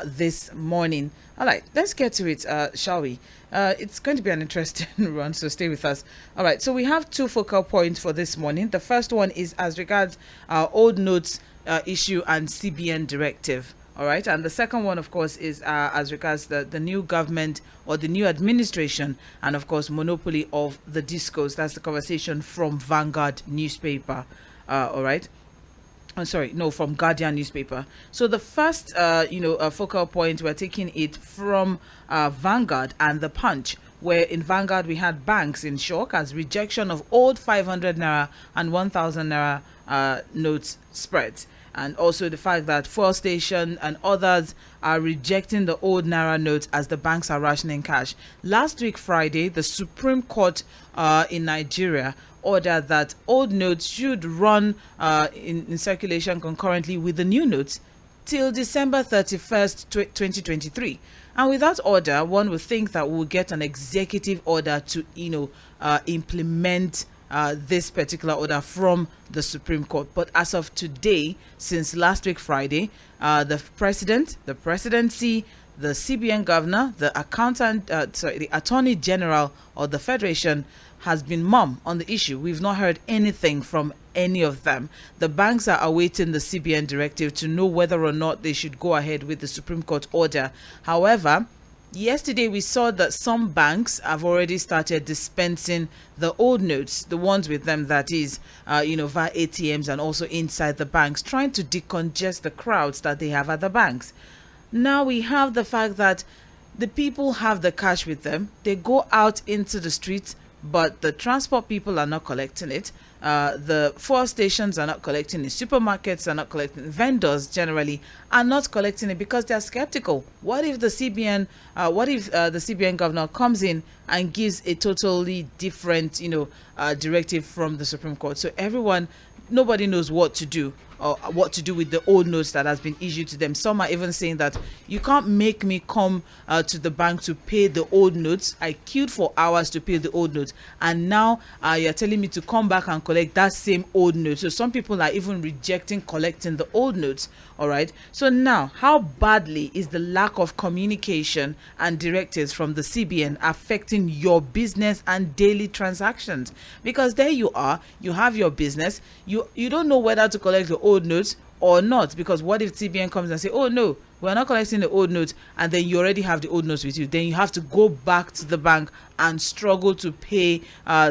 this morning. All right, let's get to it, shall we? It's going to be an interesting run, so stay with us. All right, so we have two focal points for this morning. The first one is as regards our old notes issue and CBN directive. All right, and the second one, of course, is as regards the new government or the new administration, and of course, monopoly of the discos. That's the conversation from Vanguard newspaper. All right. I'm sorry, no, from Guardian newspaper. So the first, focal point, we're taking it from Vanguard and the Punch, where in Vanguard we had banks in shock as rejection of old 500 naira and 1,000 naira notes spreads. And also the fact that fuel station and others are rejecting the old naira notes as the banks are rationing cash. Last week, Friday, the Supreme Court in Nigeria ordered that old notes should run in circulation concurrently with the new notes till December 31st, 2023. And with that order, one would think that we'll get an executive order to, implement this particular order from the Supreme Court. But as of today, since last week Friday, the president, the presidency, the CBN governor, the the attorney general of the federation has been mum on the issue. We've not heard anything from any of them. The banks are awaiting the CBN directive to know whether or not they should go ahead with the Supreme Court order. However, yesterday we saw that some banks have already started dispensing the old notes, the ones with them, that is, via ATMs and also inside the banks, trying to decongest the crowds that they have at the banks. Now we have the fact that the people have the cash with them. They go out into the streets, but the transport people are not collecting it. The fuel stations are not collecting it. Supermarkets are not collecting it. Vendors generally are not collecting it because they are skeptical. What if the CBN governor comes in and gives a totally different, directive from the Supreme Court? So nobody knows what to do or what to do with the old notes that has been issued to them. Some are even saying that you can't make me come to the bank to pay the old notes. I queued for hours to pay the old notes, and now you're telling me to come back and collect that same old note. So some people are even rejecting collecting the old notes. All right. So now, how badly is the lack of communication and directives from the CBN affecting your business and daily transactions? Because there you are, you have your business, you don't know whether to collect the old notes or not, because what if CBN comes and say, oh no, we're not collecting the old notes, and then you already have the old notes with you, then you have to go back to the bank and struggle to pay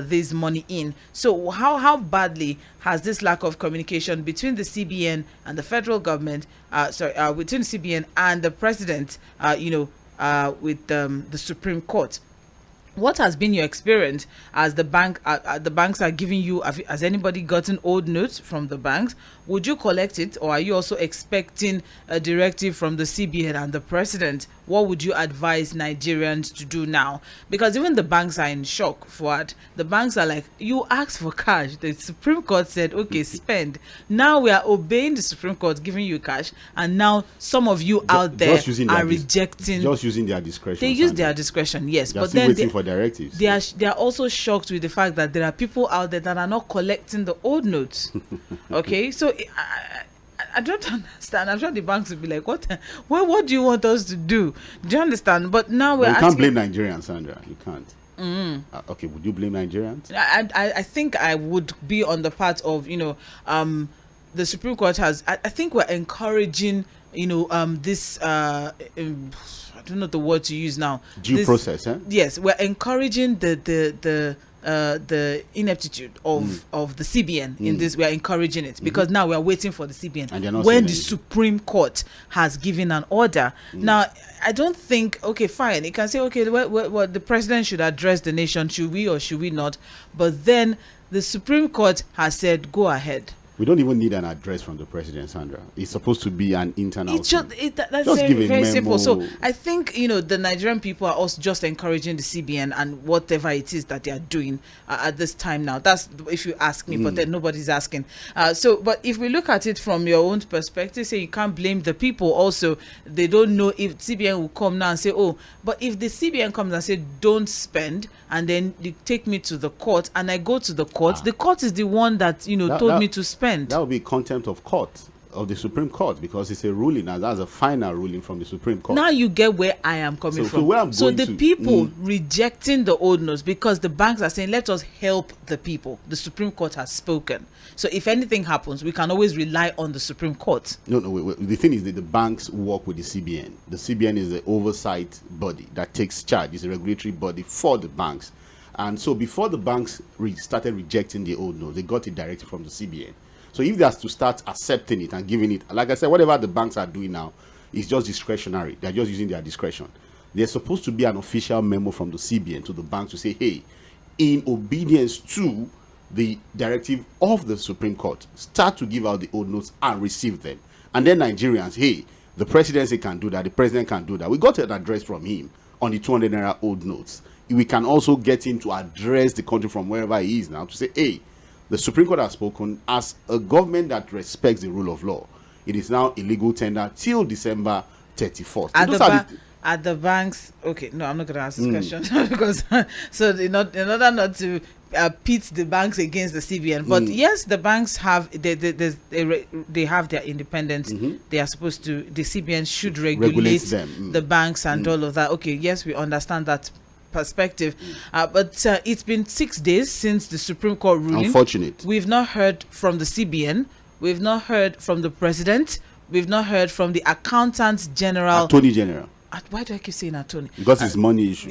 this money in. So how badly has this lack of communication between the CBN and the federal government, between CBN and the president, with the Supreme Court? What has been your experience as the banks are giving you? Has anybody gotten old notes from the banks? Would you collect it, or are you also expecting a directive from the CBN and the president? What would you advise Nigerians to do now? Because even the banks are in shock, Fuhad. The banks are like, you asked for cash. The Supreme Court said, okay, spend. Now we are obeying the Supreme Court, giving you cash, and now some of you out there are rejecting. Just using their discretion. They use their discretion, yes. But then waiting for directives. They are also shocked with the fact that there are people out there that are not collecting the old notes. Okay, so I don't understand. I'm sure the banks will be like, what do you want us to do? Do you understand? But now you can't blame Nigerians, Sandra. You can't. Okay, would you blame Nigerians? I think I would be on the part of, the Supreme Court has, I think we're encouraging, this, I don't know the word to use now. Due process, eh? Yes, we're encouraging the ineptitude of the CBN in this. We are encouraging it because now we are waiting for the CBN when the Supreme Court has given an order. Now, I don't think, okay, fine, it can say, okay, what the president should address the nation, should we or should we not? But then the Supreme Court has said, go ahead. We don't even need an address from the president, Sandra. It's supposed to be an internal. That's just very simple. So I think the Nigerian people are also just encouraging the CBN and whatever it is that they are doing at this time now. That's if you ask me, but then nobody's asking. But if we look at it from your own perspective, say you can't blame the people. Also, they don't know if CBN will come now and say, oh, but if the CBN comes and say don't spend, and then you take me to the court, and I go to the court, the court is the one that told me to spend. That would be contempt of court. of the Supreme Court, because it's a ruling, and that's a final ruling from the Supreme Court. Now you get where I am coming from. So where I'm going the to, people rejecting the old notes because the banks are saying, let us help the people. The Supreme Court has spoken. So if anything happens, we can always rely on the Supreme Court. No, wait. The thing is that the banks work with the CBN. The CBN is the oversight body that takes charge. It's a regulatory body for the banks. And so before the banks started rejecting the old notes, they got a directive from the CBN. So if they have to start accepting it and giving it, like I said, whatever the banks are doing now is just discretionary. They're just using their discretion. There's supposed to be an official memo from the CBN to the banks to say, hey, in obedience to the directive of the Supreme Court, start to give out the old notes and receive them. And then Nigerians, hey, the presidency can do that, the president can do that. We got an address from him on the 200 naira old notes. We can also get him to address the country from wherever he is now to say, hey, the Supreme Court has spoken. As a government that respects the rule of law, it is now illegal tender till December 31st. At the banks, okay, no, I'm not going to ask this question because so in order not to pit the banks against the CBN, but yes, the banks have they have their independence. They are supposed to. The CBN should regulate them, the banks and all of that. Okay, yes, we understand that perspective, but it's been 6 days since the Supreme Court ruling. Unfortunate. We've not heard from the CBN. We've not heard from the president. We've not heard from the accountant general. Attorney General. Why do I keep saying attorney? Because it's money issue.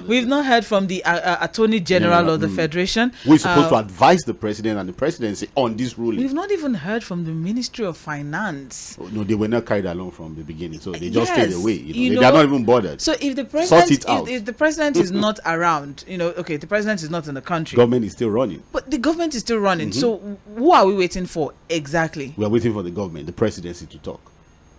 We've not heard from the attorney general of the federation. We're supposed to advise the president and the presidency on this ruling. We've not even heard from the Ministry of Finance. Oh, no, they were not carried along from the beginning, so they just stayed away. They're not even bothered. So if the president, if the president is not around, okay, the president is not in the country. Government is still running. But the government is still running. So who are we waiting for exactly? We are waiting for the government, the presidency, to talk.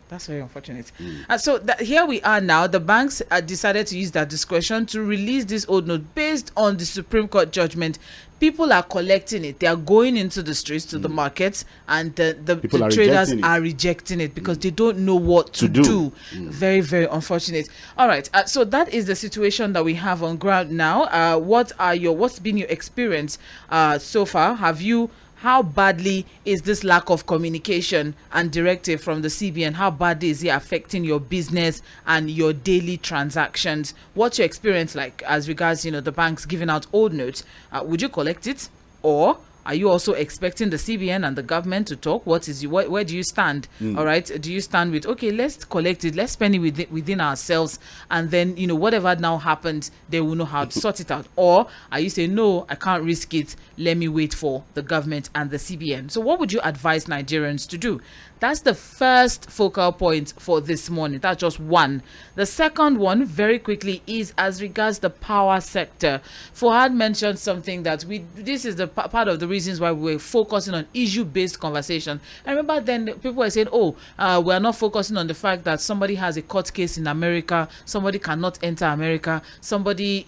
That's very unfortunate. So here we are now. The banks decided to use their discretion to release this old note based on the Supreme Court judgment. People are collecting it. They are going into the streets, to the markets, and the traders are rejecting it because they don't know what to do. Very, very unfortunate. All right. So that is the situation that we have on ground now. What's been your experience so far? How badly is this lack of communication and directive from the CBN? How badly is it affecting your business and your daily transactions? What's your experience like as regards, the banks giving out old notes? Would you collect it, or are you also expecting the CBN and the government to talk? Where do you stand? All right. Do you stand with, okay, let's collect it, let's spend it within ourselves, and then, whatever now happens, they will know how to sort it out? Or are you saying, no, I can't risk it, let me wait for the government and the CBN? So what would you advise Nigerians to do? That's the first focal point for this morning. That's just one. The second one, very quickly, is as regards the power sector. Fuhad mentioned something that this is the part of the reasons why we're focusing on issue-based conversation. I remember then people were saying, we're not focusing on the fact that somebody has a court case in America, somebody cannot enter America, somebody,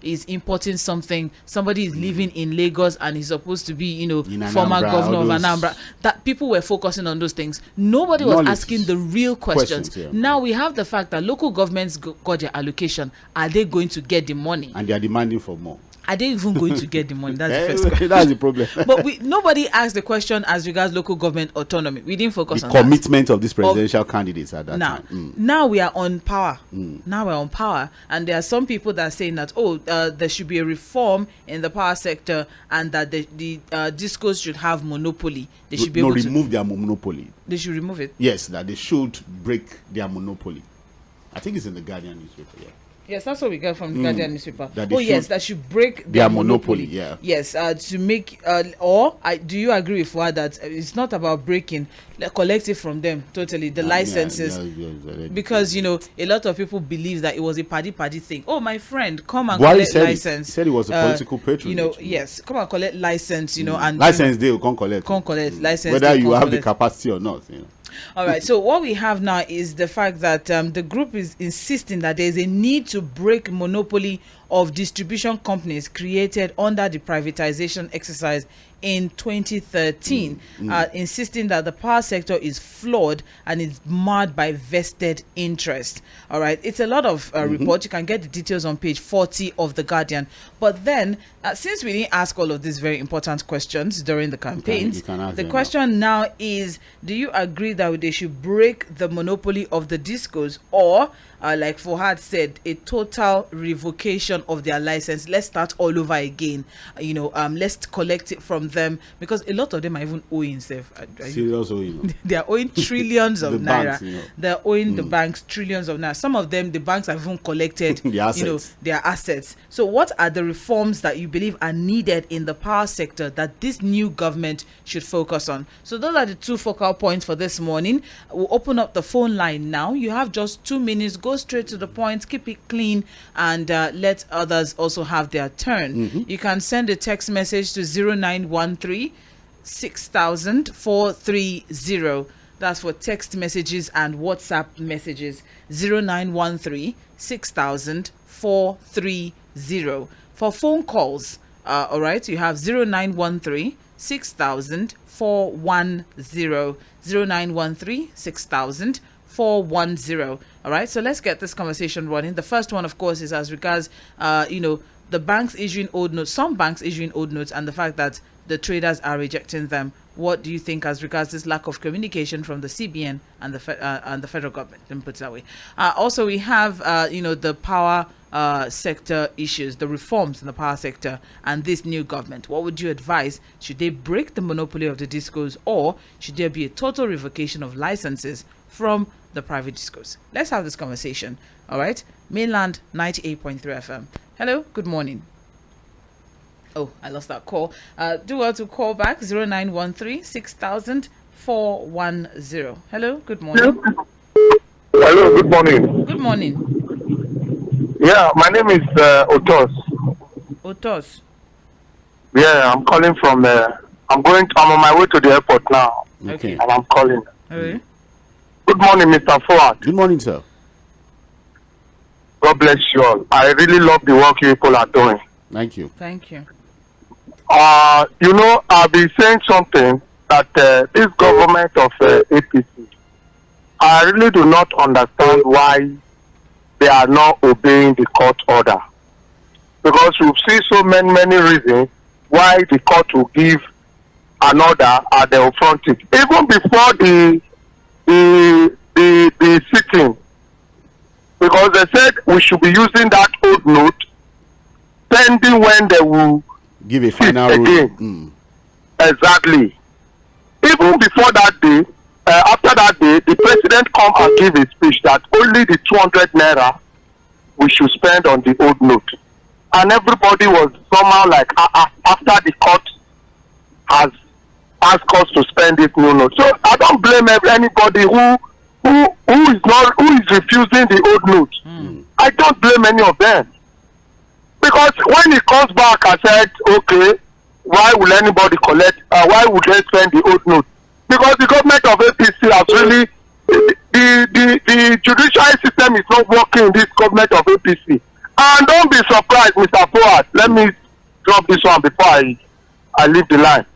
is importing something, somebody is living in Lagos and he's supposed to be, former governor of Anambra. That people were focusing on those things. Nobody was asking the real questions. Now we have the fact that local governments got their allocation. Are they going to get the money? And they are demanding for more. Are they even going to get the money? That's the first question. That's the problem. But nobody asked the question as regards local government autonomy. We didn't focus on the commitment of these presidential candidates at that time. Now we are on power. Now we're on power. And there are some people that are saying that, there should be a reform in the power sector and that the discos should have monopoly. They should be able to remove their monopoly. They should remove it. Yes, that they should break their monopoly. I think it's in the Guardian newspaper, Yes, that's what we got from the Guardian newspaper. That should break their monopoly. Yeah. Yes, to make do you agree with Fuhad that it's not about breaking, collect it from them totally, the licenses, because a lot of people believe that it was a paddy thing. Oh, my friend, come and collect license. He said it was a political patronage. Yes, come and collect license, and license they can't collect. License, whether you have the capacity or not. All right, so what we have now is the fact that the group is insisting that there is a need to break monopoly of distribution companies created under the privatization exercise in 2013, insisting that the power sector is flawed and is marred by vested interest. All right, it's a lot of report. You can get the details on page 40 of The Guardian. But then, since we didn't ask all of these very important questions during the campaigns, the question now is, do you agree that they should break the monopoly of the discos, or like Fuhad said, a total revocation of their license? Let's start all over again. Let's collect it from them, because a lot of them are even owing themselves. Serious owing. They are owing trillions of naira. Banks, They're owing the banks trillions of naira. Some of them, the banks have even collected their assets. So what are the reforms that you believe are needed in the power sector that this new government should focus on? So those are the two focal points for this morning. We'll open up the phone line now. You have just 2 minutes. Go straight to the point, keep it clean, and let others also have their turn. You can send a text message to 0913 6000 430. That's for text messages and WhatsApp messages. 0913 6000 430. For phone calls, all right, you have 0913 6000 410. 0913 6000 410. All right, so let's get this conversation running. The first one, of course, is as regards the banks issuing old notes, some banks issuing old notes, and the fact that the traders are rejecting them. What do you think as regards this lack of communication from the CBN and the federal government? Let me put it that way. Also, we have the power sector issues, the reforms in the power sector, and this new government. What would you advise? Should they break the monopoly of the discos, or should there be a total revocation of licenses from the private discos? Let's have this conversation. All right, Mainland 98.3 FM. Hello, good morning. Oh, I lost that call. Do well to call back 0913 6000 410. Hello, good morning. Hello, good morning. Good morning. Yeah, my name is Otos. Otos. Yeah, I'm calling from. I'm on my way to the airport now. Okay. And I'm calling. Okay. Good morning, Mr. Fuhad. Good morning, sir. God bless you all. I really love the work you people are doing. Thank you. Thank you. I've been saying something that this government of APC, I really do not understand why they are not obeying the court order. Because we've seen so many reasons why the court will give an order and they will front it. Even before the sitting, because they said we should be using that old note pending when they will give a final again. Exactly. Even before that day, after that day, the president come and give a speech that only the 200 naira we should spend on the old note, and everybody was somehow like, after the court has asked us to spend this new note. So I don't blame anybody who is refusing the old note. I don't blame any of them. Because when he comes back and said, okay, why will anybody collect, why would they spend the old note? Because the government of APC has really, the judicial system is not working in this government of APC. And don't be surprised, Mr. Fuhad, let me drop this one before I leave the line.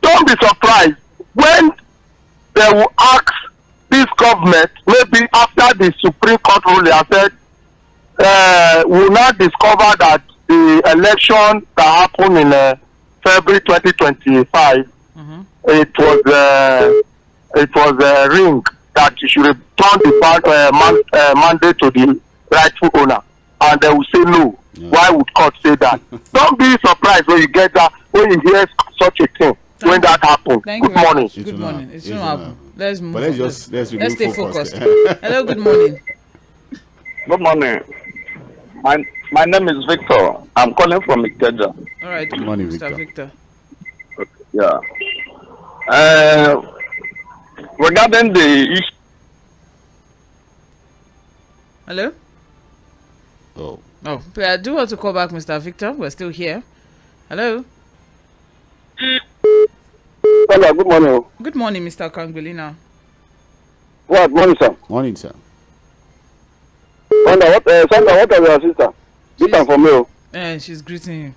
Don't be surprised when they will ask this government, maybe after the Supreme Court ruling, I said, will not discover that the election that happened in February 2025, it was a ring that you should return the mandate to the rightful owner, and they will say no. Yeah. Why would court say that? Don't be surprised when you get that, when you hear such a thing. When that happens. Good morning. Good morning. It's not happen. Let's move. But let's stay focused. Hello, good morning. Good morning. My name is Victor. I'm calling from Ikeja. All right. Good morning, Mr. Victor. Okay. Yeah. Regarding the issue. Hello? Oh. I do want to call back Mr. Victor. We're still here. Hello? Hello, good morning. Good morning, Mr. Kangbilina. Good morning, sir. Morning, sir. Sandra, what are your sister? Greet for me. She's greeting you.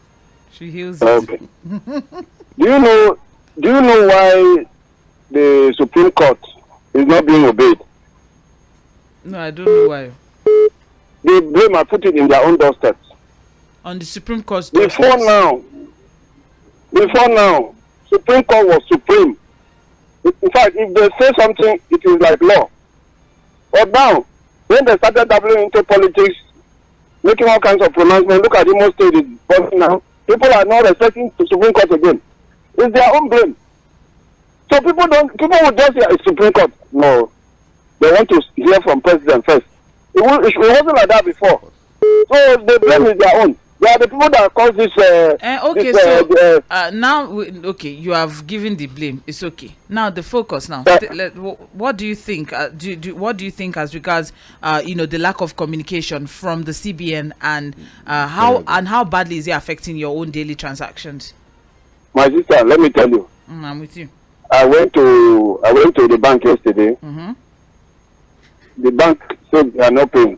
She heals it. Okay. Do you know why the Supreme Court is not being obeyed? No, I don't know why. They blame and put it in their own doorsteps. On the Supreme Court's Before now, Supreme Court was supreme. In fact, if they say something, it is like law. But now, when they started dabbling into politics, making all kinds of pronouncements, look at the most state is now. People are not respecting the Supreme Court again. It's their own blame. So people will just hear a Supreme Court. No, they want to hear from President first. It wasn't like that before. So the blame is their own. They are the people that caused this. Now, you have given the blame. It's okay. Now the focus. Now, what do you think? What do you think as regards, the lack of communication from the CBN and how badly is it affecting your own daily transactions? My sister, let me tell you. I'm with you. I went to the bank yesterday. Mm-hmm. The bank said they are not paying.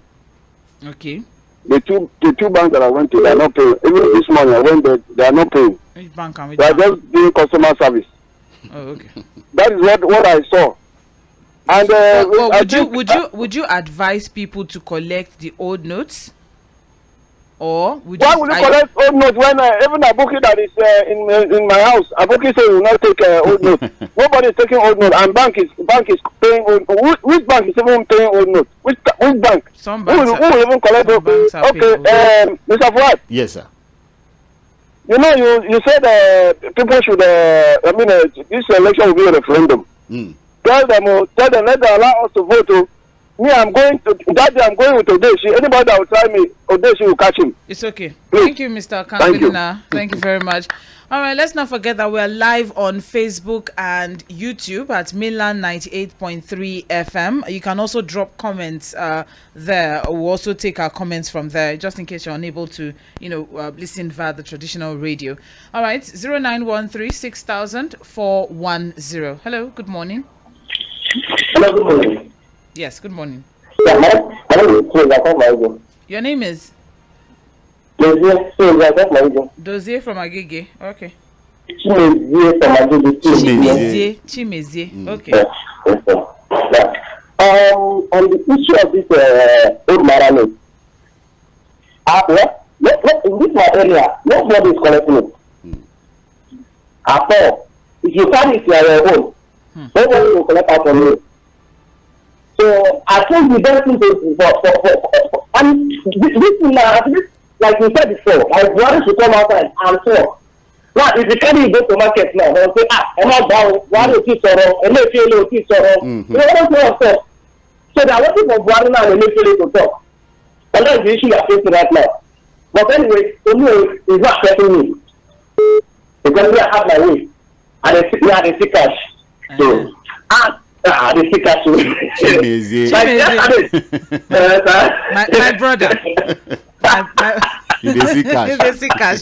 Okay. The two banks that I went to, they are not paying. Even this morning I went there, they are not paying. Which bank and which They are bank? just doing customer service. Oh, okay. That is what I saw. And would you advise people to collect the old notes, or would why would you collect old notes when even Aboki that is in my house, Aboki says will not take old notes. Nobody is taking old notes, and bank is paying old. Which bank is even paying old notes? Which bank? Some banks who will even collect old notes? Okay, Mr. Fuhad. Yes, sir. You know, you said people should. This election will be a referendum. Tell them, let them allow us to vote. Me, I'm going with Odeshi. Anybody that will try me, Odeshi will catch him. It's okay. Please. Thank you, Mr. Kankulina. Thank you very much. All right, let's not forget that we're live on Facebook and YouTube at Mainland 98.3 FM. You can also drop comments there. We'll also take our comments from there, just in case you're unable to, listen via the traditional radio. All right, 0913 6000 410. Hello, good morning. Hello, good morning. Yes, good morning. Yeah, my name is Your name is? Dozie from Agege. Okay. Chimezie. Okay. On the issue of this old Marano, in this my area, nobody is collecting it. At all. If you carry it, you are your own. Nobody will collect out from you. So I think we don't think for and this thing like we said before, like one should come outside and talk. Now if you carry go to market now, they'll say, I'm not down, one will keep sorrow, and they feel will keep sorrow. You know what I'm saying? So they are waiting for one now and they feel to talk. And that's the issue we are facing right now. But anyway, to me, it's not affecting me. Because I have my way. And they see cash. So the sticker my brother. You see cash.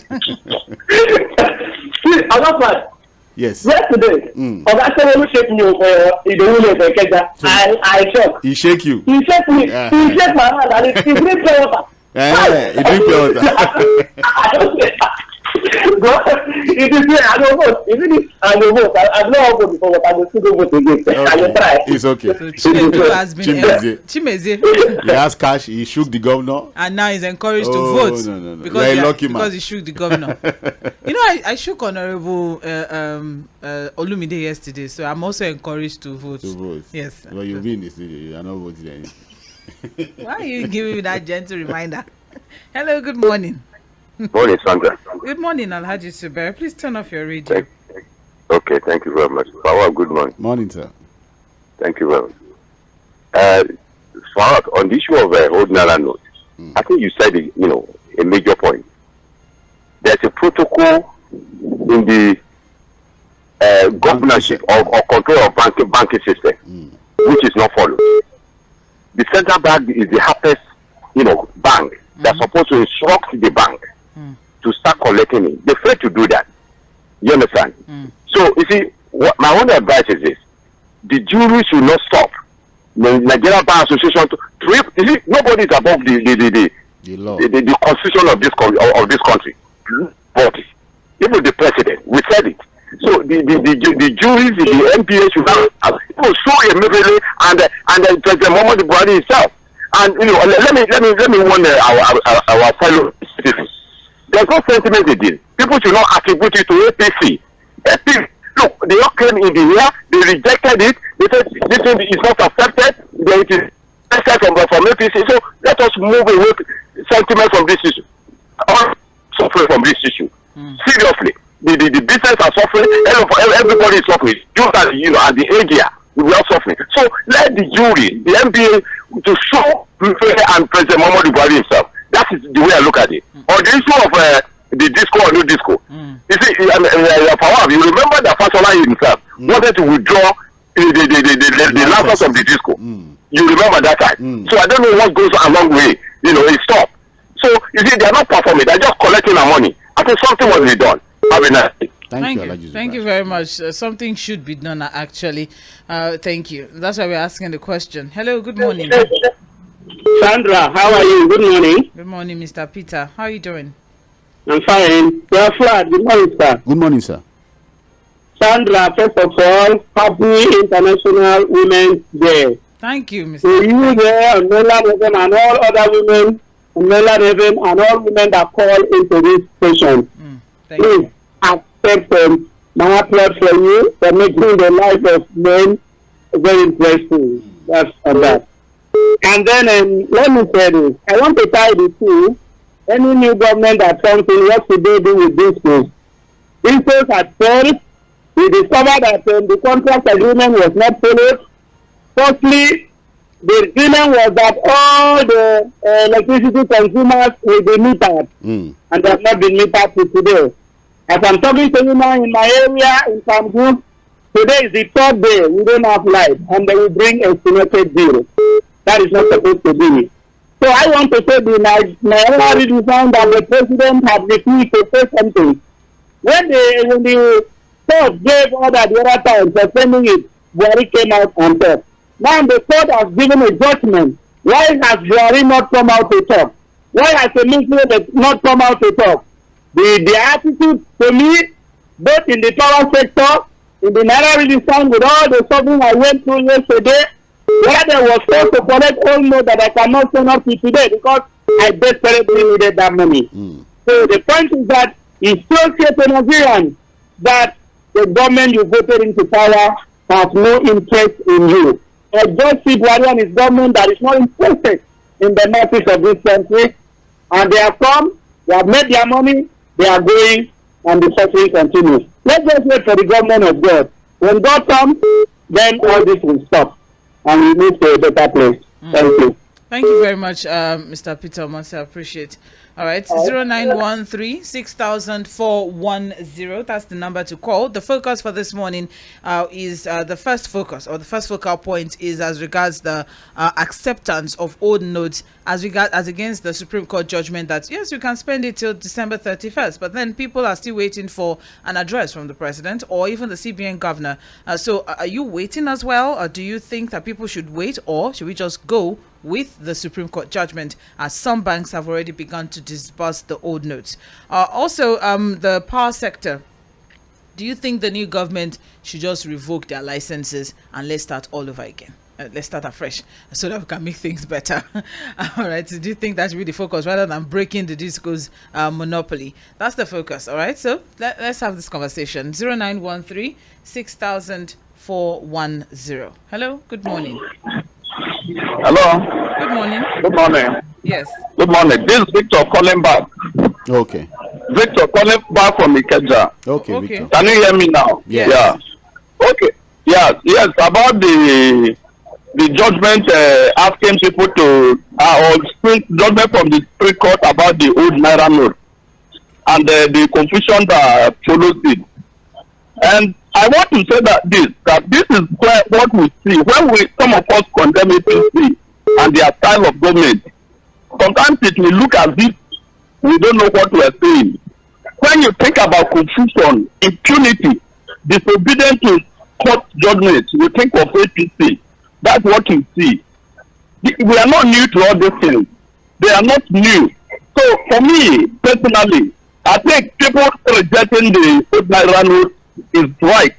See, another part. Yes. Yesterday, Oga shake me I shock. He shake you. He shake me. He shake my hand and he drink pure water. He drink pure water. It is here. I don't vote. Even if I don't vote, I've not voted before, but I will still vote again. I will try. It's okay. So Chimezie. He has cash. He shook the governor. And now he's encouraged to vote. No. Because he shook the governor. I shook Honorable Olumide yesterday, so I'm also encouraged to vote. Yes. Well, you'll be in the studio. You are not voting anything. Why are you giving me that gentle reminder? Hello, good morning. Morning, Sandra. Good morning, Alhaji Suber. Please turn off your radio. Okay, thank you very much. Power, good morning. Morning, sir. Thank you very much. On the issue of old Naira notes, I think you said a major point. There's a protocol in the governance or control of banking system, which is not followed. The central bank is the hardest, bank that's supposed to instruct the bank to start collecting it. They fail to do that. You understand? So, you see, my own advice is this. The jury should not stop. The Nigerian Bar Association, you see, nobody is above the the constitution of this country. But even the president, we said it. So the juries, the MPA should have show immediately, and President Muhammad Buhari himself. And let me warn our fellow citizens. There's no sentiment again. People should not attribute it to APC. Look, they all came in the year, they rejected it. They said this thing is not accepted. It is accepted from APC. So let us move away sentiment from this issue. All suffering from this issue. Seriously, the business are suffering. Everybody is suffering. You at the age here, we are suffering. So let the jury, the MPA, to show and President Muhammad Buhari himself. That is the way I look at it. On the issue of the disco or no disco, you see, you remember that Fasola himself wanted to withdraw the license of the disco. You remember that time. So I don't know what goes along with it stopped. So you see, they are not performing; they are just collecting our money. I think something must be done. Have a nice day. Thank you very much. Something should be done, actually. Thank you. That's why we're asking the question. Hello, good morning. Sandra, how are you? Good morning. Good morning, Mr. Peter. How are you doing? I'm fine. Well, Fuhad, good morning, sir. Good morning, sir. Sandra, first of all, happy International Women's Day. Thank you, Mr. To you there, and Mainland FM, and all other women, Mainland FM, and all women that call into this station. Please accept my applaud for you for making the life of men very interesting. That's that. And then let me say this. I want to tie the two. Any new government that comes in, what should they do with this case? Instead at first, we discovered that the contract agreement was not followed. Firstly, the agreement was that all the electricity consumers will be metered, and they have not been metered to today. As I'm talking to you now in my area, in Kambu, today is the third day we don't have light, and they will bring a estimated bill. That is not supposed to be. So I want to say the Nigerians found that the president had refused to say something. When the court gave order the other time suspending it, Buhari came out and talked. Now the court has given a judgment. Why has Buhari not come out to talk? Why has the minister not come out to talk? The attitude to me, both in the power sector, in the Nigerian sound with all the suffering I went through yesterday, where there was forced to collect all note that I cannot send up to today because I desperately needed that money. So the point is that it's so clear to Nigerians that the government you voted into power has no interest in you. A just see Buhari and his government that is not interested in the masses of this country, and they have come, they have made their money, they are going, and the suffering continues. Let's just wait for the government of God. When God comes, then all this will stop, and we move to a better place. Thank you. Thank you very much, Mr. Peter Omasa. I appreciate. All right, 0913 6,410. That's the number to call. The focus for this morning is the first focus, or the first focal point, is as regards the acceptance of old notes as against the Supreme Court judgment that yes, you can spend it till December 31st, but then people are still waiting for an address from the president or even the CBN governor. So are you waiting as well, or do you think that people should wait, or should we just go with the Supreme Court judgment, as some banks have already begun to disburse the old notes? Also, the power sector, do you think the new government should just revoke their licenses and let's start all over again? Let's start afresh so that we can make things better. All right, so do you think that should be the focus rather than breaking the disco's monopoly? That's the focus. All right, so let's have this conversation. 0913 6,410. Hello, good morning. Hello. Good morning. Good morning. Yes. Good morning. This is Victor calling back. Okay. Victor calling back from Ikeja. Okay, Okay. Victor. Can you hear me now? Yes. Yeah. Okay. Yes. About the judgment asking people to judgment from the Supreme Court about the old Naira note and the confusion that follows it. And I want to say that this is what we see when some of us condemn APC and their style of government. Sometimes it will look as if we don't know what we are saying. When you think about confusion, impunity, disobedience to court judgment, you think of APC. That's what you see. We are not new to all these things. They are not new. So for me, personally, I think people rejecting the old Naira note is right.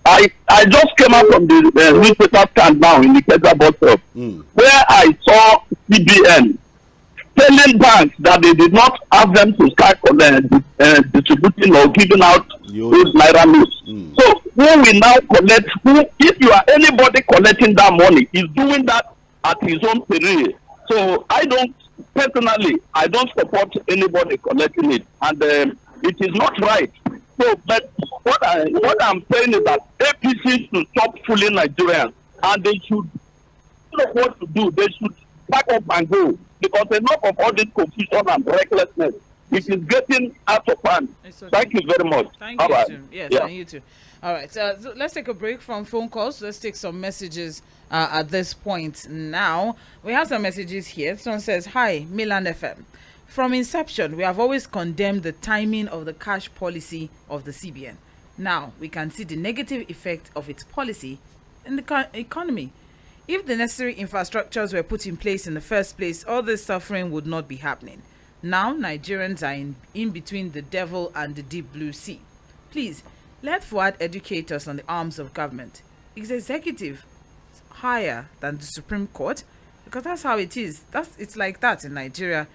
I just came out from the newspaper stand now in the Keza bus stop, where I saw CBN telling banks that they did not have them to start distributing or giving out those Naira notes. So who will now collect, if you are anybody collecting that money, is doing that at his own peril. So I don't support anybody collecting it, and it is not right. So, but what I'm saying is that APC should stop fooling Nigerians, and they should know what to do. They should pack up and go, because enough of all this confusion and recklessness. It is getting out of hand. Okay. Thank you very much. Thank you too. Yes, yeah. And you too. All right. So let's take a break from phone calls. Let's take some messages at this point. Now we have some messages here. Someone says, "Hi, Mainland FM. From inception, we have always condemned the timing of the cash policy of the CBN. Now we can see the negative effect of its policy in the economy. If the necessary infrastructures were put in place in the first place, all this suffering would not be happening. Now Nigerians are in between the devil and the deep blue sea. Please, let Fuhad educate us on the arms of government. Is executive higher than the Supreme Court? Because that's how it is. It's like that in Nigeria.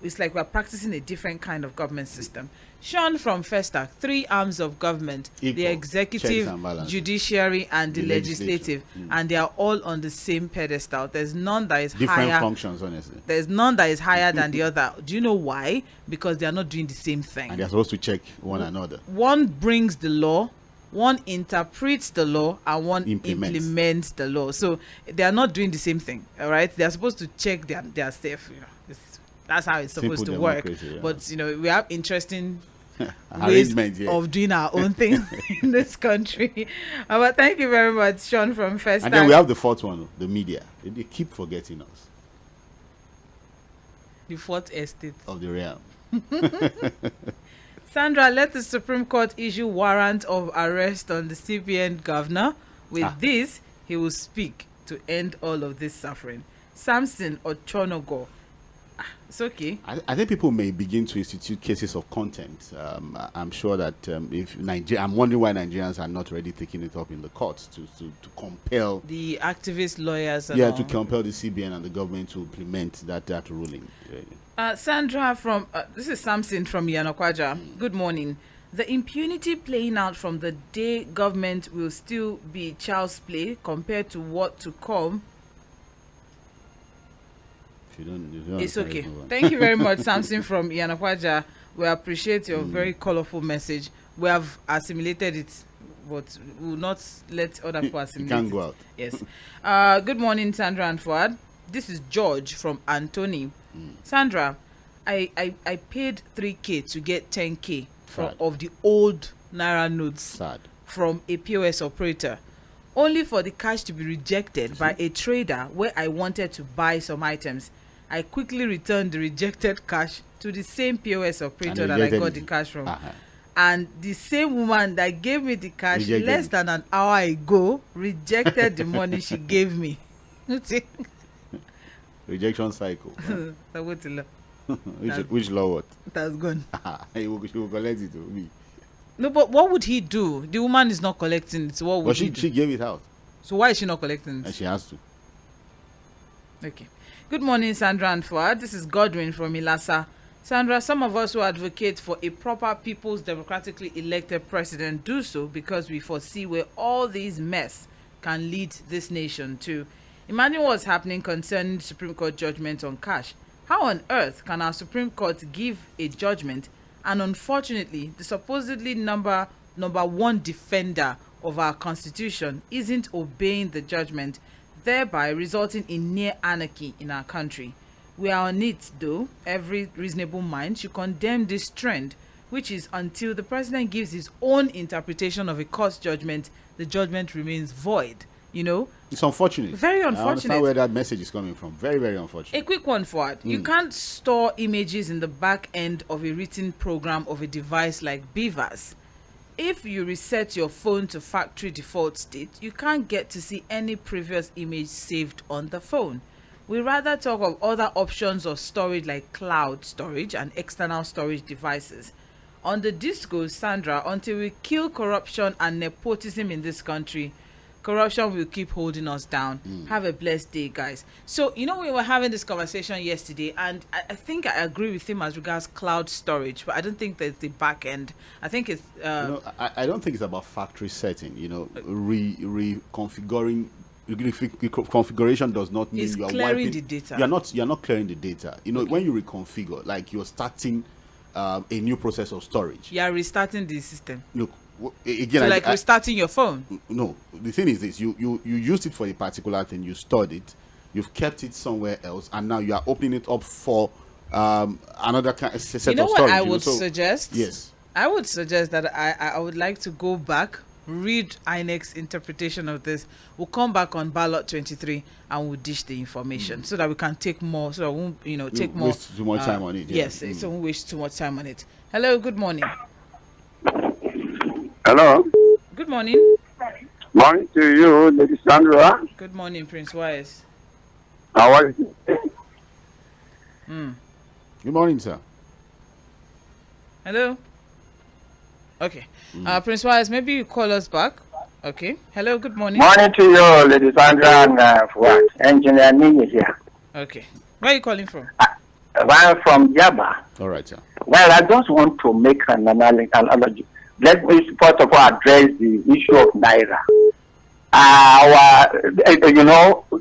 It's like we're practicing a different kind of government system." Sean from Festac, 3 arms of government: equal, the executive, judiciary, and the legislative, and they are all on the same pedestal. There's none that is different higher. Functions, honestly. There's none that is higher than the other. Do you know why? Because they are not doing the same thing. And they're supposed to check one another. One brings the law, one interprets the law, and one implements the law. So they are not doing the same thing. All right, they are supposed to check their stuff. That's how it's supposed to work. Yeah. But we have interesting ways of doing our own thing in this country. But thank you very much, Sean from First. And then we have the fourth one, the media. They keep forgetting us. The fourth estate of the realm. Sandra, let the Supreme Court issue warrant of arrest on the CBN governor. With this, he will speak to end all of this suffering. Samson Ochonogo. It's okay. I think people may begin to institute cases of contempt. I'm sure that I'm wondering why Nigerians are not already taking it up in the courts to compel the activist lawyers. To compel the CBN and the government to implement that ruling. Sandra from this is Samson from Yanokwaja. Good morning. The impunity playing out from the day government will still be child's play compared to what to come. You don't it's okay. Thank you very much, Samson from Yanakwaja. We appreciate your very colorful message. We have assimilated it, but we will not let other people assimilate it. You can't go out. Yes. Good morning, Sandra and Fuhad. This is George from Anthony. Sandra, I paid 3K to get 10K of the old Naira notes from a POS operator, only for the cash to be rejected by a trader where I wanted to buy some items. I quickly returned the rejected cash to the same POS operator that I got the cash from. And the same woman that gave me the cash less than an hour ago rejected the money she gave me. Rejection cycle. Which law what? That's gone. He will collect it to me. No, but what would he do? The woman is not collecting it. So what would he do? She gave it out. So why is she not collecting it? And she has to. Okay. Good morning, Sandra and Fuhad. This is Godwin from Ilasa. Sandra, some of us who advocate for a proper people's democratically elected president do so because we foresee where all these mess can lead this nation to. Imagine what's happening concerning the Supreme Court judgment on cash. How on earth can our Supreme Court give a judgment and unfortunately the supposedly number one defender of our constitution isn't obeying the judgment, thereby resulting in near anarchy in our country? We are on it though. Every reasonable mind should condemn this trend, which is until the president gives his own interpretation of a court judgment, the judgment remains void. It's unfortunate. Very unfortunate. I understand where that message is coming from. Very, very unfortunate. A quick one, Fuhad. You can't store images in the back end of a written program of a device like Beavers. If you reset your phone to factory default state, you can't get to see any previous image saved on the phone. We rather talk of other options of storage like cloud storage and external storage devices. On the disco, Sandra, until we kill corruption and nepotism in this country, corruption will keep holding us down. Have a blessed day, guys. So, we were having this conversation yesterday, and I think I agree with him as regards cloud storage, but I don't think that's the back end. I think it's... I don't think it's about factory setting, reconfiguring. Configuration does not mean it's you are clearing wiping the data. You're not clearing the data. When you reconfigure, like you're starting a new process of storage. You are restarting the system. Look, again, so restarting your phone. No, the thing is this: you used it for a particular thing, you stored it, you've kept it somewhere else, and now you are opening it up for another set of storage. What I would suggest? Yes, I would suggest that I would like to go back, read INEC's interpretation of this. We'll come back on ballot 23 and we'll dish the information so that we can take more. So I won't take more. Waste too much time on it. Yeah. Yes, so we won't waste too much time on it. Hello, good morning. Hello. Good morning. Morning to you, Lady Sandra. Good morning, Prince Wise. How are you? Good morning, sir. Hello. Okay. Prince Wise, maybe you call us back. Okay. Hello, good morning. Morning to you, Lady Sandra and Fuhad. Engineer Nini here. Okay. Where are you calling from? I'm from Jaba. All right, sir. Well, I just want to make an analogy. Let me first of all address the issue of Naira.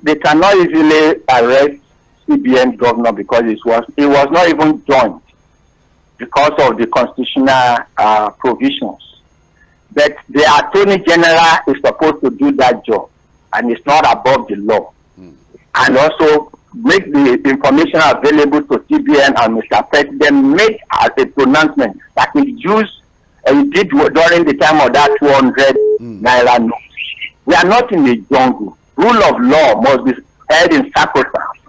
They cannot easily arrest CBN governor because it was not even joined because of the constitutional provisions. But the Attorney General is supposed to do that job, and it's not above the law. And also make the information available to CBN and Mr. President make as a pronouncement that he did during the time of that 200 Naira note. We are not in a jungle. Rule of law must be held in sacrosanct.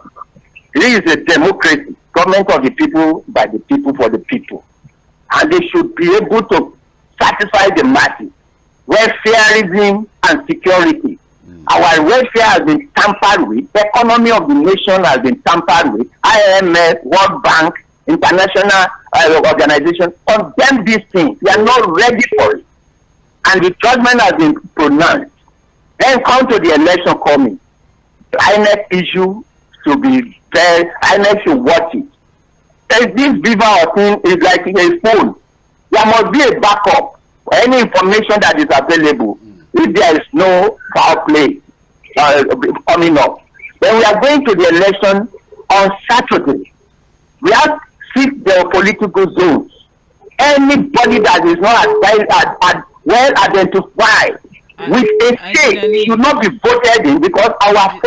This is a democracy, government of the people, by the people, for the people. And they should be able to satisfy the masses. Welfareism and security. Our welfare has been tampered with. The economy of the nation has been tampered with. IMF, World Bank, international organizations condemn these things. We are not ready for it. And the judgment has been pronounced. Then come to the election coming. The INEC issue should be there. INEC should watch it. This beaver thing is like a phone. There must be a backup for any information that is available. If there is no foul play coming up, then we are going to the election on Saturday. We have 6 geopolitical zones. Anybody that is not well identified with a state should not be voted in because our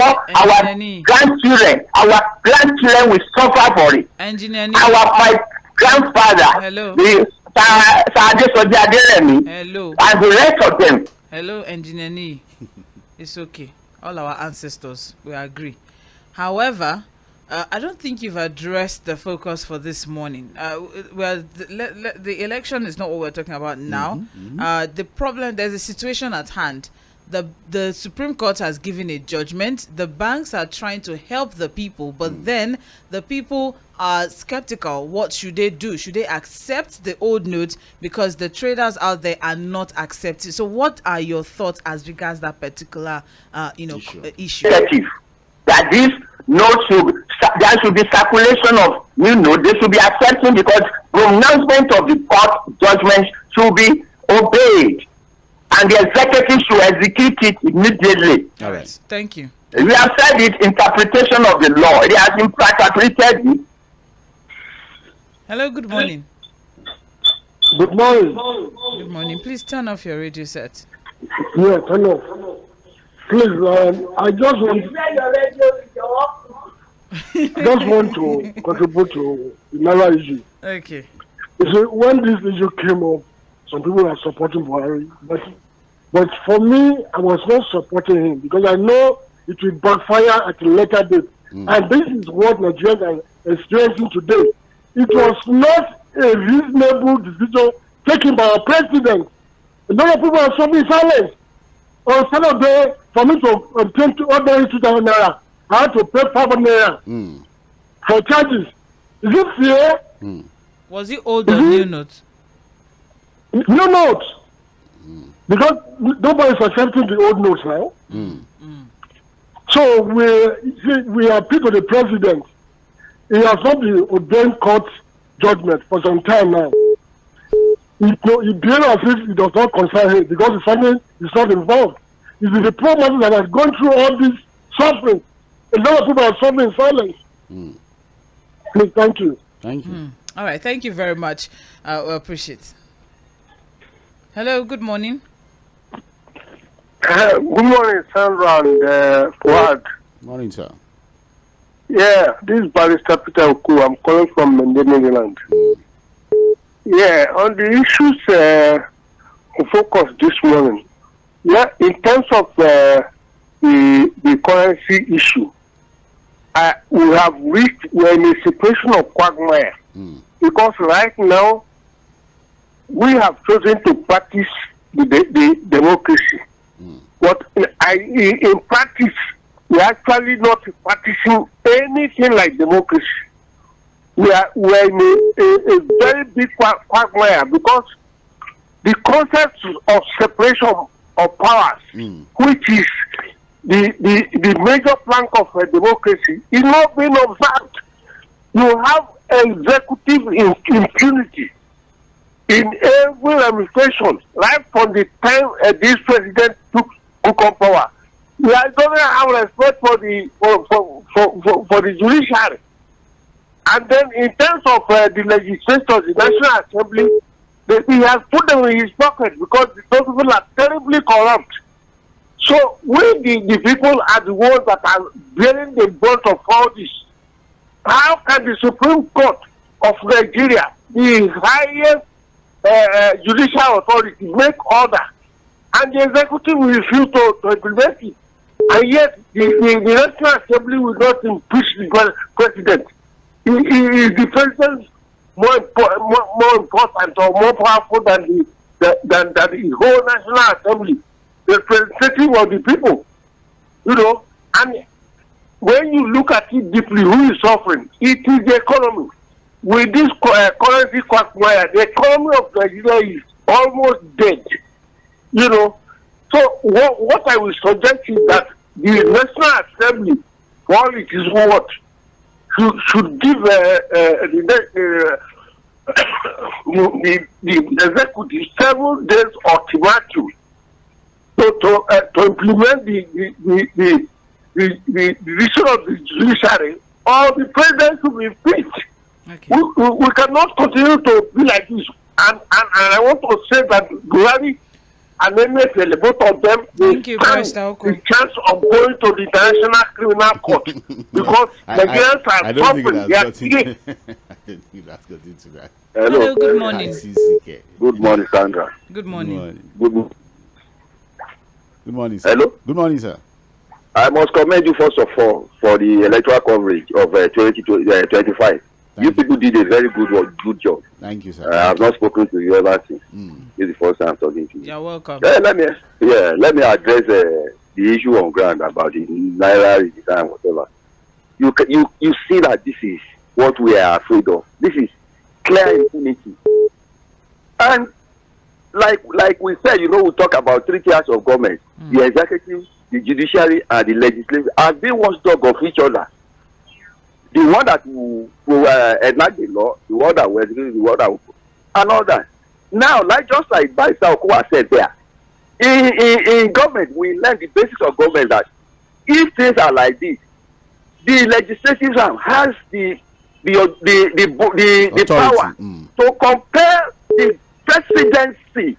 grandchildren will suffer for it. My grandfather, Hello. And the rest of them. Hello, Engineer Nee. It's okay. All our ancestors, we agree. However, I don't think you've addressed the focus for this morning. The election is not what we're talking about now. The problem, there's a situation at hand. The Supreme Court has given a judgment. The banks are trying to help the people, but then the people are skeptical. What should they do? Should they accept the old notes because the traders out there are not accepting? So what are your thoughts as regards that particular issue? That this note there should be circulation of new notes. They should be accepting because pronouncement of the court judgment should be obeyed. And the executive should execute it immediately. All right. Thank you. We have said it, interpretation of the law. It has interpreted it. Hello, good morning. Good morning. Good morning. Please turn off your radio set. Yeah, turn off. Please, I just want to contribute to another issue. Okay. You see, when this issue came up, some people are supporting Buhari, but for me, I was not supporting him because I know it will backfire at a later date. And this is what Nigerians are experiencing today. It was not a reasonable decision taken by our president. A lot of people are suffering silence. On Saturday, for me to obtain 2,000 naira, I had to pay 500 naira for charges. Is it fair? Was it old or new note? New note. Because nobody is accepting the old notes now. So we appeal to the president. He has not been ordained court judgment for some time now. He behaves as if it does not concern him because the family is not involved. It is the poor man that has gone through all this suffering. A lot of people are suffering in silence. Please, thank you. Thank you. All right, thank you very much. We appreciate it. Hello, good morning. Good morning, Sandra and Fuhad. Morning, sir. Yeah, this is Barrister Peter Oku. I'm calling from Mainland. Yeah, on the issues we focus this morning. Yeah, in terms of the currency issue, we're in a situation of quagmire. Because right now, we have chosen to practice the democracy. But in practice, we're actually not practicing anything like democracy. We're in a very big quagmire because the concept of separation of powers, which is the major plank of a democracy, is not being observed. You have executive impunity in every ramification, right from the time this president took on power. We don't have respect for the judiciary. And then in terms of the legislators, the National Assembly, he has put them in his pocket because those people are terribly corrupt. So we, the people, are the ones that are bearing the brunt of all this. How can the Supreme Court of Nigeria, the highest judicial authority, make order, and the executive will refuse to implement it? And yet, the National Assembly will not impeach the president. Is the president more important or more powerful than the whole National Assembly, the representative of the people? You know, and when you look at it deeply, who is suffering? It is the economy. With this currency quagmire, the economy of Nigeria is almost dead. You know, so what I will suggest is that the National Assembly, while it is what should give the executive 7 days ultimatum to implement the decision of the judiciary, or the president should be impeached. Okay. We cannot continue to be like this. And I want to say that Buhari and MFL, both of them, they stand the chance of going to the International Criminal Court because Nigerians are suffering. I don't think that's got into that. Hello, good morning. Good morning, Sandra. Good morning. Good morning, sir. Hello. Good morning, sir. I must commend you first of all for the electoral coverage of 2025. You people did a very good job. Thank you, sir. I have not spoken to you ever since. This is the first time I'm talking to you. You're welcome. Let me address the issue on ground about the Naira redesign, whatever. You see that this is what we are afraid of. This is clear impunity. And like we said, you know, we talk about 3 tiers of government: the executive, the judiciary, and the legislative. Are they watchdog of each other? The one that will enact the law, the one that will execute, the one that will, and all that. Now, just like Barrister Okuwa said there, in government, we learn the basics of government that if things are like this, the legislative arm has the power to compare the presidency.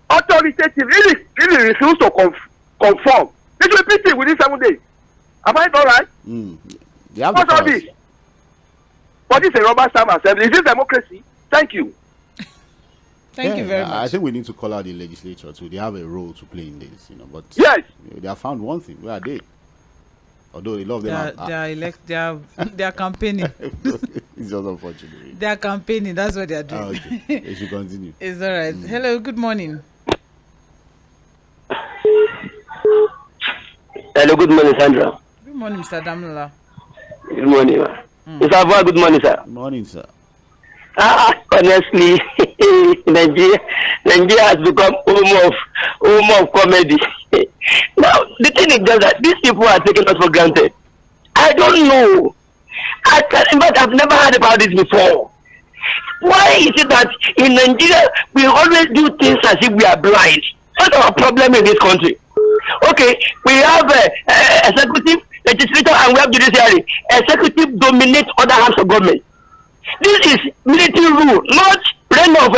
Authoritative really refuse to conform. They should repeat it within 7 days. Am I not right? What's all this? What is a rubber stamp assembly? Is this democracy? Thank you. Thank you very much. I think we need to call out the legislature too. They have a role to play in this, you know. But yes, they have found one thing. Where are they? Although a lot of them they are campaigning. It's just unfortunate. They are campaigning. That's what they are doing. Okay. They should continue. It's all right. Hello. Good morning. Hello. Good morning, Sandra. Good morning, Mr. Damla. Good morning. Mr. Fuhad, good morning, sir. Good morning, sir. Honestly, Nigeria has become home of comedy. Now, the thing is just that these people are taking us for granted. I don't know. In fact, I've never heard about this before. Why is it that in Nigeria we always do things as if we are blind? What's our problem in this country? Okay, we have executive, legislature, and we have judiciary. Executive dominates other arms of government. This is military rule, not reign of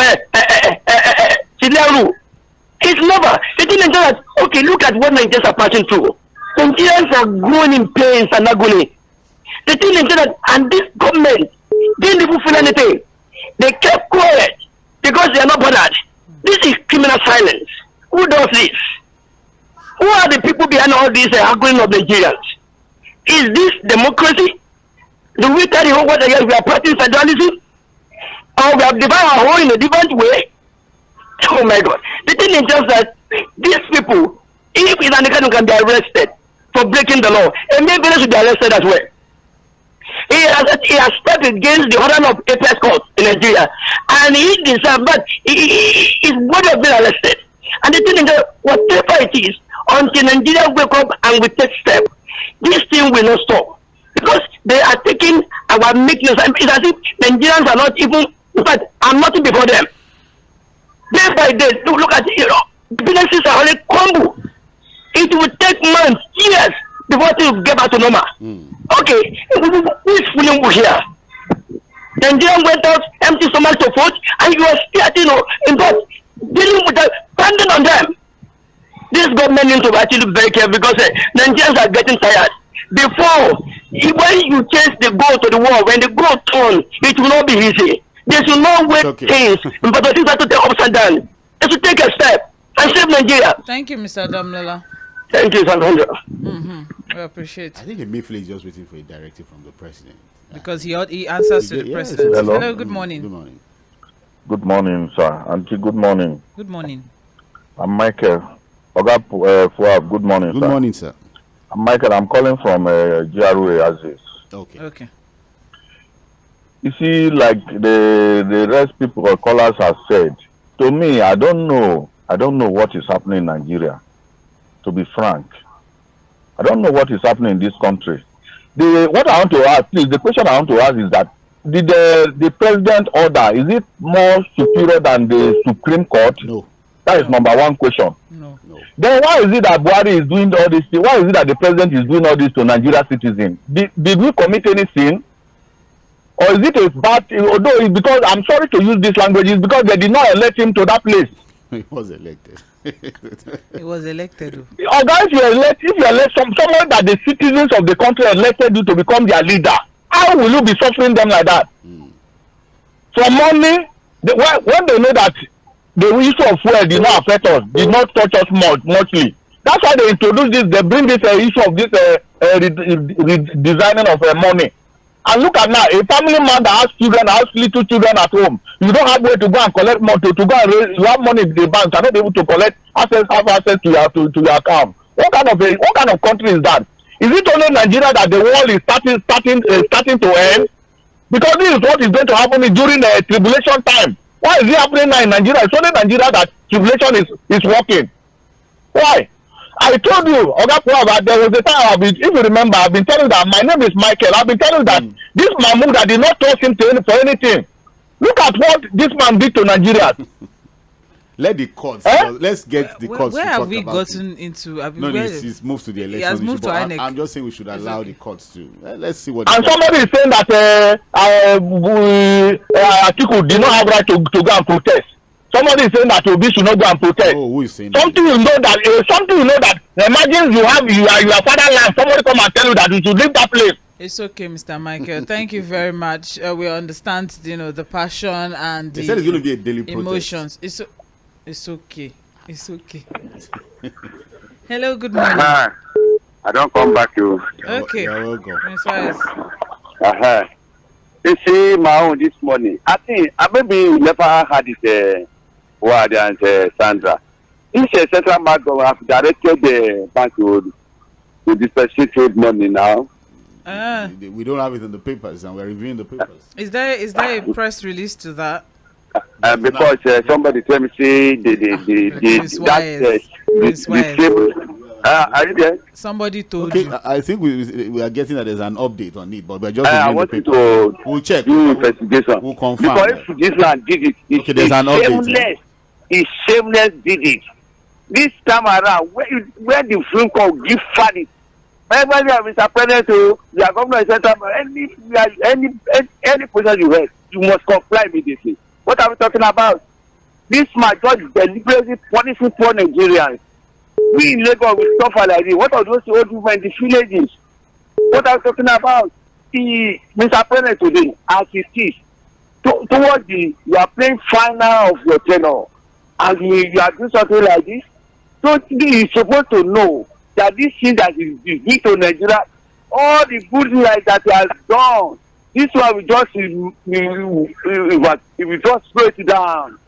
civilian rule. It's never. The thing is that, okay, look at what Nigerians are passing through. Nigerians are growing in pains and agony. The thing is that, and this government didn't even feel anything. They kept quiet because they are not bothered. This is criminal silence. Who does this? Who are the people behind all this agony of Nigerians? Is this democracy? Do we tell you what we are practicing federalism? Or we have divided our whole in a different way? Oh my God. The thing is just that these people, if it's an account, can be arrested for breaking the law. And maybe they should be arrested as well. He has stepped against the order of APS court in Nigeria. And he deserves, but his body has been arrested. And the thing is that whatever it is, until Nigeria wake up and we take steps, this thing will not stop. Because they are taking our meekness. It's as if Nigerians are not even, in fact, I'm nothing before them. Day by day, look at it, businesses are already crumble. It will take months, years, before things get back to normal. Okay, who is fooling here? Nigerian went out, empty stomach to vote, and you are still, in fact, dealing with them, standing on them. This government needs to actually be very careful because Nigerians are getting tired. Before, when you change the goal to the wall, when the goal turns, it will not be easy. They should not wait things, but the things have to take ups and downs. They should take a step and save Nigeria. Thank you, Mr. Damlola. Thank you, Sandra. We appreciate. I think Emefiele is just waiting for a directive from the president. Because he answers to the president. Hello, good morning. Good morning. Good morning, sir. Auntie, good morning. Good morning. I'm Michael. Fuhad, good morning, Good sir. morning, sir. I'm Michael, I'm calling from GRA Aziz. Okay. You see, like the rest people or callers have said, to me, I don't know what is happening in Nigeria, to be frank. I don't know what is happening in this country. What I want to ask, please, the question I want to ask is that, did the president order, is it more superior than the Supreme Court? No. That is number one question. No. Then why is it that Buhari is doing all this? Why is it that the president is doing all this to Nigeria citizens? Did we commit any sin? Or is it a bad, although it's because, I'm sorry to use this language, it's because they did not elect him to that place. He was elected. He was elected. Or guys, if you elect someone that the citizens of the country elected you to become their leader, how will you be suffering them like that? For money, when they know that the issue of fuel did not affect us, did not touch us muchly. That's why they introduce this, they bring this issue of this redesigning of money. And look at now, a family man that has children, has little children at home, you don't have way to go and collect money, to go and raise, you have money in the bank, you are not able to collect, have access to your account. What kind of country is that? Is it only Nigeria that the world is starting to end? Because this is what is going to happen during the tribulation time. Why is it happening now in Nigeria? It's only Nigeria that tribulation is working. Why? I told you, Oga, there was a time, if you remember, I've been telling you that my name is Michael. I've been telling you that this Mahmoud, I did not trust him for anything. Look at what this man did to Nigeria. Let the courts. Let's get the courts. Where have we gotten into? He's moved to the election. He has moved to INEC. I'm just saying we should allow the courts to. Let's see what. And somebody is saying that Atiku did not have right to go and protest. Somebody is saying that Obi should not go and protest. Oh, who is saying something that? You know that. Imagine you are your fatherland. Somebody come and tell you that you should leave that place. It's okay, Mr. Michael. Thank you very much. We understand, the passion and they said it's going to be a daily emotions. Protest. It's okay. It's okay. Hello, good morning. I don't come back to. Okay. You're welcome. You see my own this morning. I think I maybe you never had it. Fuhad and Sandra. This central bank have directed the bank to with the specific money now. We don't have it in the papers, and we're reviewing the papers. Is there a press release to that? Because somebody tell me say the are you there? Somebody told you. I think we are getting that there's an update on it, but we're just I want to we'll check. Do investigation. We'll confirm. Because if this man did it, there's an shameless. He shameless did it. This time around, where the film called give funny. Everybody are Mr. President to your governor, etc. Any position you have, you must comply immediately. What are we talking about? This man just deliberately punishing poor Nigerians. We in Lagos will suffer like this. What are those old women in the villages? What are we talking about? Mr. President today, as it is, towards you are playing final of your tenure, and you are doing something like this. So you're supposed to know that this thing that is due to Nigeria, all the good life that he has done, this one we just slow it down.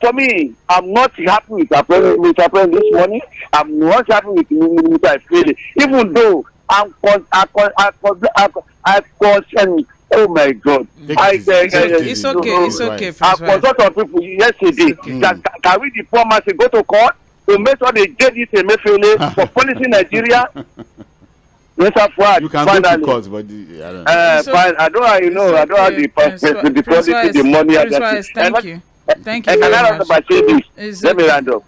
For me, I'm not happy with Mr. President this morning. I'm not happy with Mr. Fele. Even though I concern. Oh my God! It's okay. I consult on people yesterday. Can we the poor man say go to court to make sure they get this Emefiele for punishing Nigeria? Mr. Fuhad, you can go to court, but I don't have the policy, the money. Thank you. Thank you very much. Let me round up.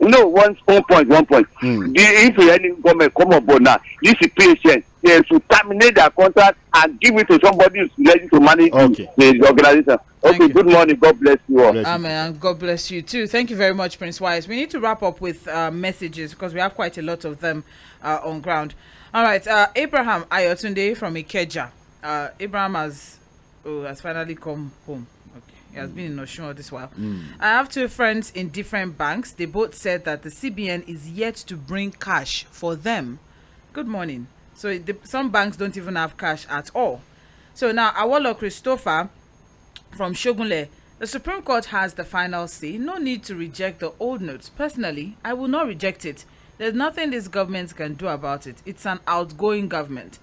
No, one point. If any government come on board now, this is patient. They should terminate their contract and give it to somebody who's ready to manage the organization. Okay, good morning. God bless you all. Amen. God bless you too. Thank you very much, Prince Wise. We need to wrap up with messages because we have quite a lot of them on ground. All right, Abraham Ayotunde from Ikeja. Abraham has finally come home. He has been in Oshun all this while. I have two friends in different banks. They both said that the CBN is yet to bring cash for them. Good morning. So some banks don't even have cash at all. So now, Awolo Christopher from Shogunle. The Supreme Court has the final say. No need to reject the old notes. Personally, I will not reject it. There's nothing this government can do about it. It's an outgoing government.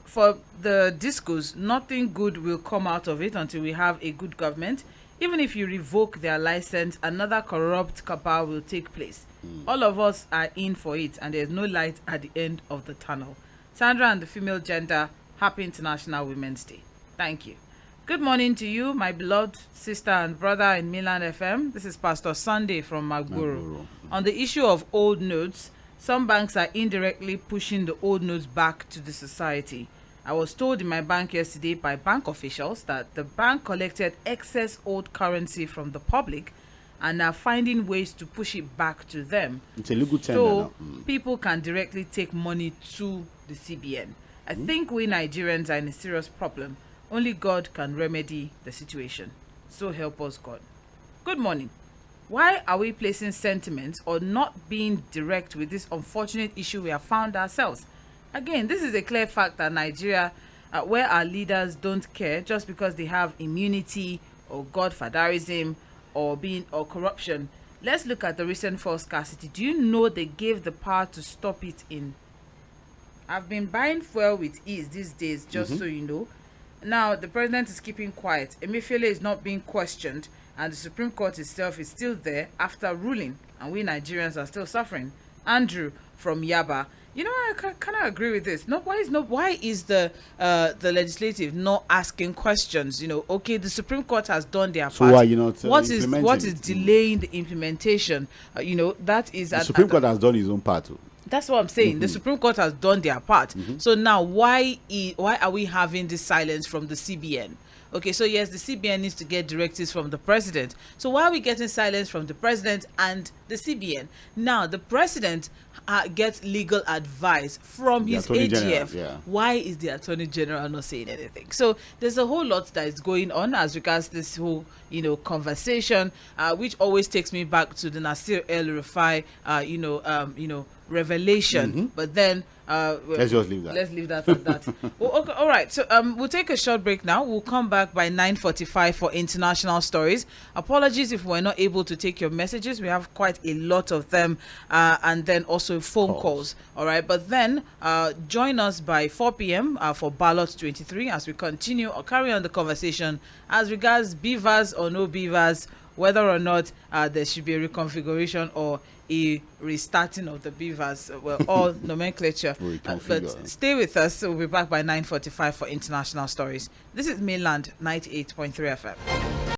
For the discos, nothing good will come out of it until we have a good government. Even if you revoke their license, another corrupt cabal will take place. All of us are in for it, and there's no light at the end of the tunnel. Sandra and the female gender, happy International Women's Day. Thank you. Good morning to you, my beloved sister and brother in Mainland FM. This is Pastor Sunday from Magboro. On the issue of old notes, some banks are indirectly pushing the old notes back to the society. I was told in my bank yesterday by bank officials that the bank collected excess old currency from the public and are finding ways to push it back to them. It's a legal tender so people can directly take money to the CBN. I think we Nigerians are in a serious problem. Only God can remedy the situation. So help us God. Good morning. Why are we placing sentiments or not being direct with this unfortunate issue we have found ourselves? Again, this is a clear fact that Nigeria, where our leaders don't care just because they have immunity or godfatherism or corruption. Let's look at the recent fuel scarcity. Do you know they gave the power to stop it in? I've been buying fuel with ease these days, just so you know. Now, the president is keeping quiet. Emefiele is not being questioned, and the Supreme Court itself is still there after ruling, and we Nigerians are still suffering. Andrew from Yaba. You know, I kind of agree with this. Why is the legislative not asking questions? You know, okay, the Supreme Court has done their part. So why you not what is delaying the implementation? You know, that is the Supreme Court has done his own part too. That's what I'm saying. The Supreme Court has done their part. So now, why are we having this silence from the CBN? Okay, so yes, the CBN needs to get directives from the president. So why are we getting silence from the president and the CBN? Now, the president gets legal advice from his AGF. Why is the Attorney General not saying anything? So there's a whole lot that is going on as regards this whole, conversation, which always takes me back to the Nasir El-Rufai, revelation. But then Let's just leave that. Let's leave that at that. Well, okay, all right. So we'll take a short break now. We'll come back by 9:45 for international stories. Apologies if we're not able to take your messages. We have quite a lot of them, and then also phone calls. All right. But then join us by 4 p.m. For Ballot 23 as we continue or carry on the conversation as regards beavers or no beavers, whether or not there should be a reconfiguration or a restarting of the beavers. Well, all nomenclature. But stay with us. We'll be back by 9:45 for international stories. This is Mainland 98.3 FM.